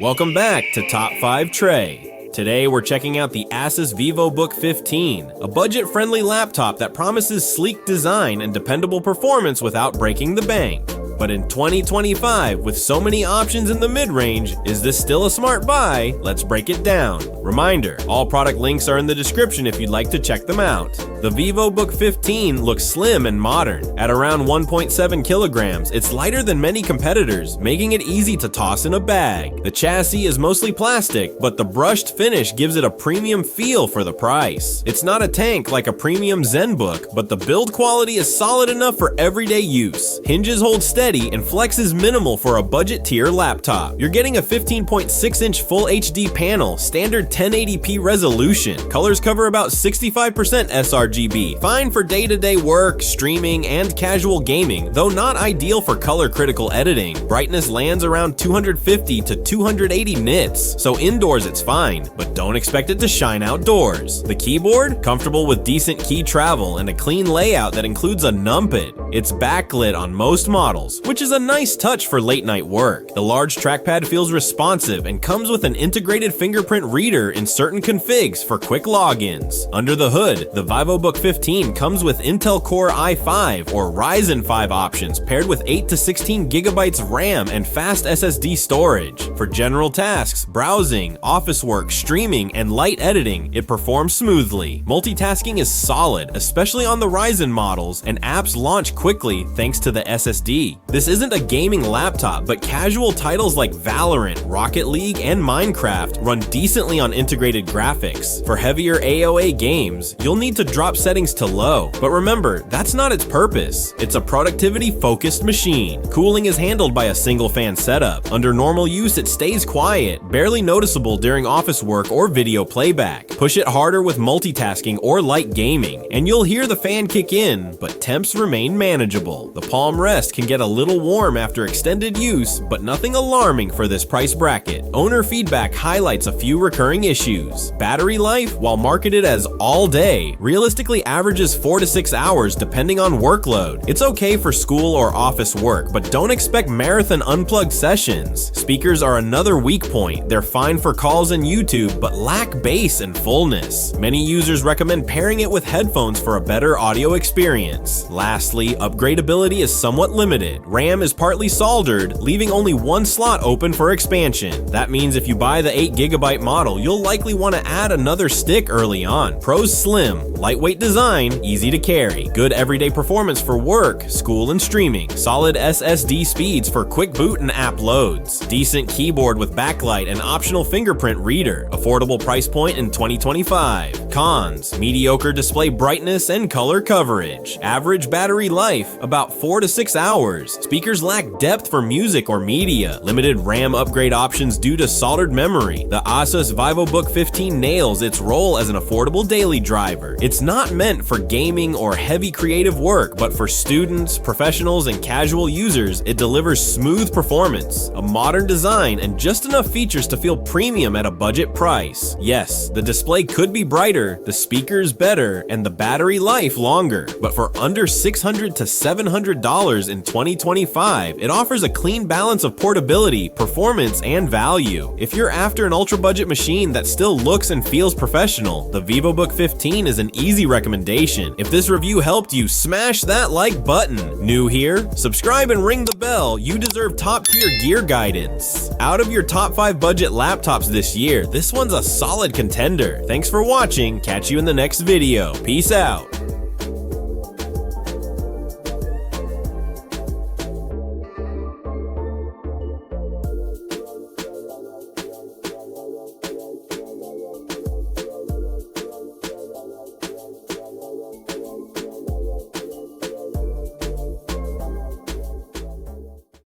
Welcome back to Top 5 Trey. Today we're checking out the ASUS VivoBook 15, a budget-friendly laptop that promises sleek design and dependable performance without breaking the bank. But in 2025, with so many options in the mid-range, is this still a smart buy? Let's break it down. Reminder, all product links are in the description if you'd like to check them out. The VivoBook 15 looks slim and modern. At around 1.7 kilograms, it's lighter than many competitors, making it easy to toss in a bag. The chassis is mostly plastic, but the brushed finish gives it a premium feel for the price. It's not a tank like a premium ZenBook, but the build quality is solid enough for everyday use. Hinges hold steady and flex is minimal for a budget tier laptop. You're getting a 15.6-inch Full HD panel, standard 1080p resolution. Colors cover about 65% sRGB. Fine for day-to-day work, streaming, and casual gaming, though not ideal for color-critical editing. Brightness lands around 250 to 280 nits, so indoors it's fine, but don't expect it to shine outdoors. The keyboard? Comfortable with decent key travel and a clean layout that includes a numpad. It's backlit on most models, which is a nice touch for late-night work. The large trackpad feels responsive and comes with an integrated fingerprint reader in certain configs for quick logins. Under the hood, the VivoBook 15 comes with Intel Core i5 or Ryzen 5 options paired with 8 to 16 gigabytes RAM and fast SSD storage. For general tasks, browsing, office work, streaming, and light editing, it performs smoothly. Multitasking is solid, especially on the Ryzen models, and apps launch quickly thanks to the SSD. This isn't a gaming laptop, but casual titles like Valorant, Rocket League, and Minecraft run decently on integrated graphics. For heavier AOA games, you'll need to drop settings to low, but remember, that's not its purpose. It's a productivity-focused machine. Cooling is handled by a single fan setup. Under normal use, it stays quiet, barely noticeable during office work or video playback. Push it harder with multitasking or light gaming, and you'll hear the fan kick in, but temps remain manageable. The palm rest can get a little warm after extended use, but nothing alarming for this price bracket. Owner feedback highlights a few recurring issues. Battery life, while marketed as all day, realistically averages 4 to 6 hours depending on workload. It's okay for school or office work, but don't expect marathon unplugged sessions. Speakers are another weak point. They're fine for calls and YouTube, but lack bass and fullness. Many users recommend pairing it with headphones for a better audio experience. Lastly, upgradability is somewhat limited. RAM is partly soldered, leaving only one slot open for expansion. That means if you buy the 8GB model, you'll likely want to add another stick early on. Pros: slim, lightweight design, easy to carry, good everyday performance for work, school, and streaming, solid SSD speeds for quick boot and app loads, decent keyboard with backlight and optional fingerprint reader, affordable price point in 2025. Cons: mediocre display brightness and color coverage, average battery life, about 4 to 6 hours. Speakers lack depth for music or media, limited RAM upgrade options due to soldered memory. The ASUS VivoBook 15 nails its role as an affordable daily driver. It's not meant for gaming or heavy creative work, but for students, professionals, and casual users, it delivers smooth performance, a modern design, and just enough features to feel premium at a budget price. Yes, the display could be brighter, the speakers better, and the battery life longer, but for under $600 to $700 in 2025, it offers a clean balance of portability, performance, and value. If you're after an ultra-budget machine that still looks and feels professional, the VivoBook 15 is an easy recommendation. If this review helped you, smash that like button. New here? Subscribe and ring the bell. You deserve top-tier gear guidance. Out of your top 5 budget laptops this year, this one's a solid contender. Thanks for watching. Catch you in the next video. Peace out.